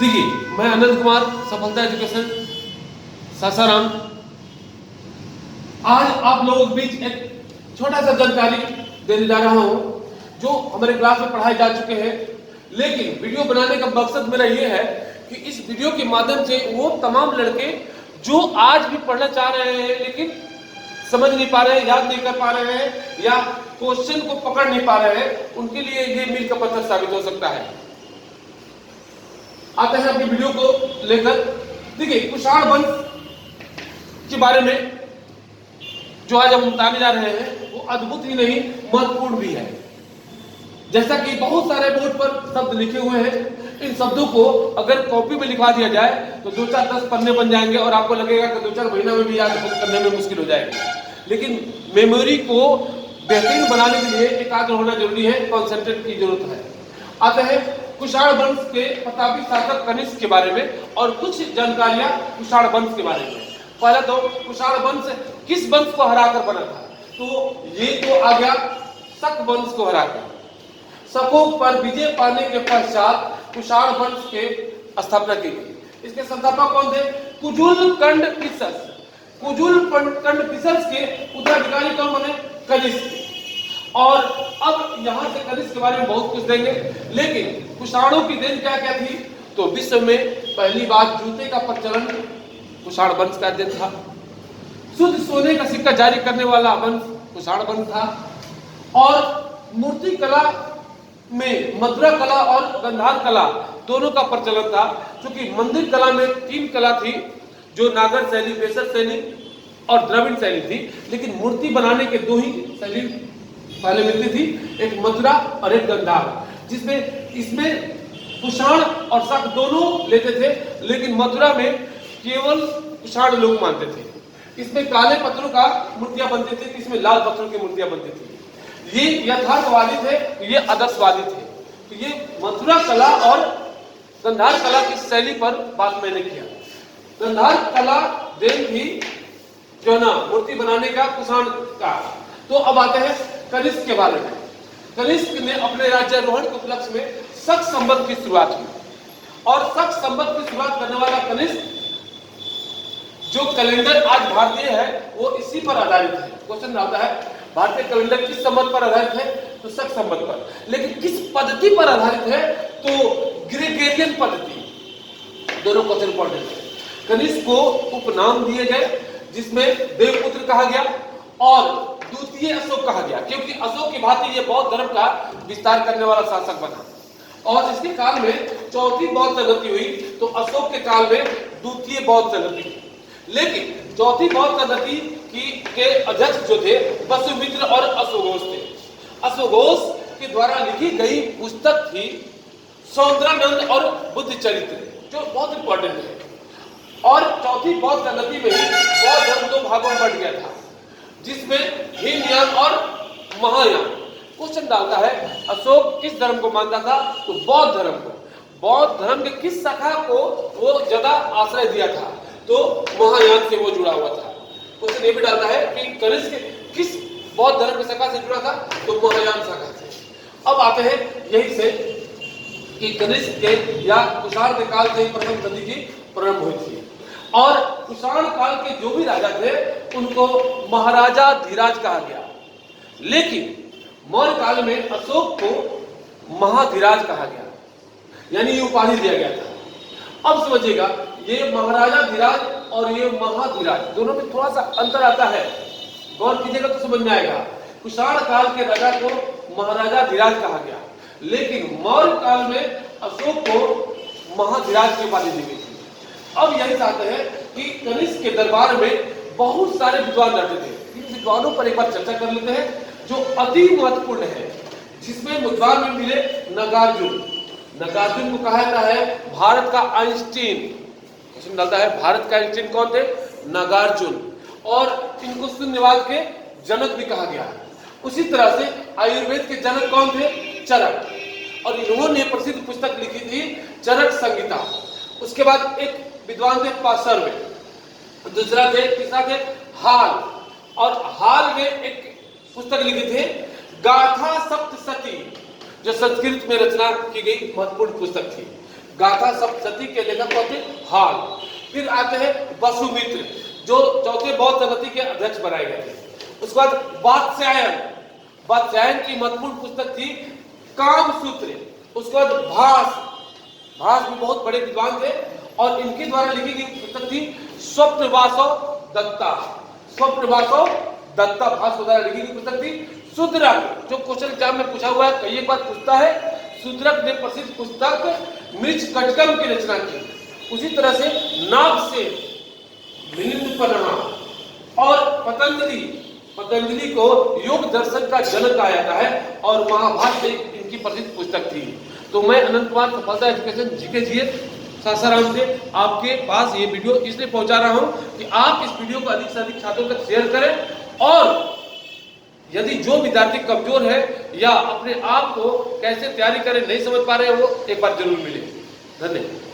देखिए, मैं आनंद कुमार, सफलता एजुकेशन, सासाराम। आज आप लोगों के बीच एक छोटा सा जानकारी देने जा रहा हूं जो हमारे क्लास में पढ़ाए जा चुके हैं। लेकिन वीडियो बनाने का मकसद मेरा ये है कि इस वीडियो के माध्यम से वो तमाम लड़के जो आज भी पढ़ना चाह रहे हैं लेकिन समझ नहीं पा रहे हैं, याद नहीं कर पा रहे हैं या क्वेश्चन को पकड़ नहीं पा रहे हैं, उनके लिए ये मील का पत्थर साबित हो सकता है। आते हैं अपनी वीडियो को लेकर। देखिए, कुषाण वंश के बारे में जो आज हम बताने जा रहे हैं वो अद्भुत ही नहीं महत्वपूर्ण भी है। जैसा कि बहुत सारे बोर्ड पर शब्द लिखे हुए हैं, इन शब्दों को अगर कॉपी में लिखवा दिया जाए तो 2-4-10 पन्ने बन जाएंगे और आपको लगेगा कि 2-4 महीना में भी याद करने में मुश्किल हो जाएगी। लेकिन मेमोरी को बेहतरीन बनाने के लिए एकाग्र होना जरूरी है, कॉन्सेंट्रेट की जरूरत है। आते हैं कुषाण वंश के प्रतापी शासक कनिष्क के बारे में और कुछ जानकारियां कुषाण वंश के बारे में। पहले तो कुषाण वंश किस वंश को हराकर बना था? तो ये तो आ गया शक वंश को हराकर। शकों पर विजय पाने के पश्चात कुषाण वंश के स्थापना की गई। इसके संस्थापक कौन थे? कुजुल कंड पिसस। कुजुल कंड पिसस के उत्तराधिकारी कौन बने? कनिष्क। और अब यहां से कनिष्क के बारे में बहुत कुछ देंगे, लेकिन कुषाणों की देन क्या क्या थी? तो विश्व में पहली बार जूते का प्रचलन कुषाण वंश का देन था। शुद्ध सोने का सिक्का जारी करने वाला वंश कुषाण वंश था। और मूर्ति कला में मथुरा कला और गंधार कला दोनों का प्रचलन था। क्योंकि मंदिर कला में 3 कला थी, जो नागर शैली, बेसर शैली और द्रविड़ शैली थी। लेकिन मूर्ति बनाने के 2 ही शैली पहले मिलती थी, एक मथुरा और एक गंधार, जिसमें इसमें कुषाण और शक दोनों लेते थे। लेकिन मथुरा में केवल कुषाण लोग मानते थे। इसमें काले पत्थरों का मूर्तियां बनती थी, इसमें लाल पत्थरों की मूर्तियां बनती थी। ये यथार्थवादी थे, ये आदर्शवादी थे। तो ये मथुरा कला और गंधार कला की शैली पर बात मैंने किया। गंधार कला देन थी जो ना मूर्ति बनाने का कुषाण का। तो अब आते हैं कनिष्क के बारे में। कनिष्क ने अपने राज्यारोहण के उपलक्ष्य में शक संवत की शुरुआत की। और शक संवत की शुरुआत करने वाला कनिष्क, जो कैलेंडर आज भारतीय है, वो इसी पर आधारित है। क्वेश्चन आता है भारतीय कैलेंडर किस संवत पर आधारित है? तो शक संवत पर। लेकिन किस पद्धति पर आधारित है? तो ग्रेगोरियन पद्धति। दोनों क्वेश्चन इंपॉर्टेंट है। कनिष्क को उपनाम दिए गए, जिसमें देवपुत्र कहा गया और द्वितीय अशोक कहा गया, क्योंकि अशोक की भांति ये बौद्ध धर्म का विस्तार करने वाला शासक बना। और इसके काल में चौथी बौद्ध संगति हुई, तो अशोक के काल में द्वितीय बौद्ध संगति हुई। लेकिन चौथी बौद्ध संगति के अध्यक्ष जो थे वसुमित्र और अश्वघोष थे। अश्वघोष के द्वारा लिखी गई पुस्तक थी सौंदरानंद और बुद्ध चरित्र, जो बहुत इंपॉर्टेंट है। और चौथी बौद्ध संगति में ही बौद्ध धर्म 2 भागों में बंट गया था, जिसमें हीनयान और महायान। क्वेश्चन डालता है अशोक किस धर्म को मानता था? तो बौद्ध धर्म को। बौद्ध धर्म के किस शाखा को वो ज्यादा आश्रय दिया था? तो महायान से वो जुड़ा हुआ था। क्वेश्चन ये भी डालता है कि कनिष्क किस बौद्ध धर्म की शाखा से जुड़ा था? तो महायान शाखा से। अब आते हैं यही से कि कनिष्क के या कुषाण के काल से प्रथम सदी की प्रारंभ हुई थी। और कुषाण काल के जो भी राजा थे उनको महाराजा धीराज कहा गया। लेकिन मौर्य काल में अशोक को महाधीराज कहा गया, यानी ये उपाधि दिया गया था। अब समझिएगा, ये महाराजा धीराज और ये महाधीराज दोनों में थोड़ा सा अंतर आता है। गौर कीजिएगा तो समझ में आएगा। कुषाण काल के राजा को महाराजा धीराज कहा गया, लेकिन मौर्य काल में अशोक को महाधीराज की उपाधि दी गई थी। अब यही चाहते हैं कि कनिष्क के दरबार में बहुत सारे विद्वान रहते थे। इन विद्वानों पर एक बार चर्चा कर लेते हैं जो अति महत्वपूर्ण है, जिसमें विद्वान में मिले नागार्जुन। नागार्जुन को कहा जाता है भारत का आइंस्टीन। क्वेश्चन डालता है भारत का आइंस्टीन कौन थे? नागार्जुन। और इनको शून्यवाद के जनक भी कहा गया। उसी तरह से आयुर्वेद के जनक कौन थे? चरक। और इन्होंने प्रसिद्ध पुस्तक लिखी थी चरक संहिता। उसके बाद एक विद्वान थे पार्श्व, दूसरा थे, तीसरा थे हाल। और हाल में एक पुस्तक लिखी थी गाथा सप्तशती, जो संस्कृत में रचना की गई महत्वपूर्ण पुस्तक थी। गाथा सप्तशती के लेखक कौन थे? हाल। फिर आते हैं वसुमित्र, जो चौथे बौद्ध संगति के अध्यक्ष बनाए गए थे। उसके बाद वात्स्यायन, वात्स्यायन की महत्वपूर्ण पुस्तक थी कामसूत्र। उसके बाद भास, भास भी बहुत बड़े विद्वान थे और इनके द्वारा लिखी गई पुस्तक थी स्वप्नवासव दत्ता, स्वप्नवासव दत्ता भास के द्वारा लिखी गई पुस्तक थी। शूद्रक, जो क्वेश्चन एग्जाम में पूछा हुआ है, कई एक बार पूछता है, शूद्रक ने प्रसिद्ध पुस्तक मृच्छकटकम की रचना की। उसी तरह से नागसेन, मिलिंद और पतंजलि, पतंजलि को योग दर्शन का जनक कहा जाता है और महाभारत एक इनकी प्रसिद्ध पुस्तक थी। तो मैं अनंत कुमार सफलता एजुकेशन जीके जीएस सासाराम से आपके पास ये वीडियो इसलिए पहुंचा रहा हूं कि आप इस वीडियो को अधिक से अधिक छात्रों तक शेयर करें और यदि जो विद्यार्थी कमजोर है या अपने आप को कैसे तैयारी करें नहीं समझ पा रहे हैं, वो एक बार जरूर मिले। धन्यवाद।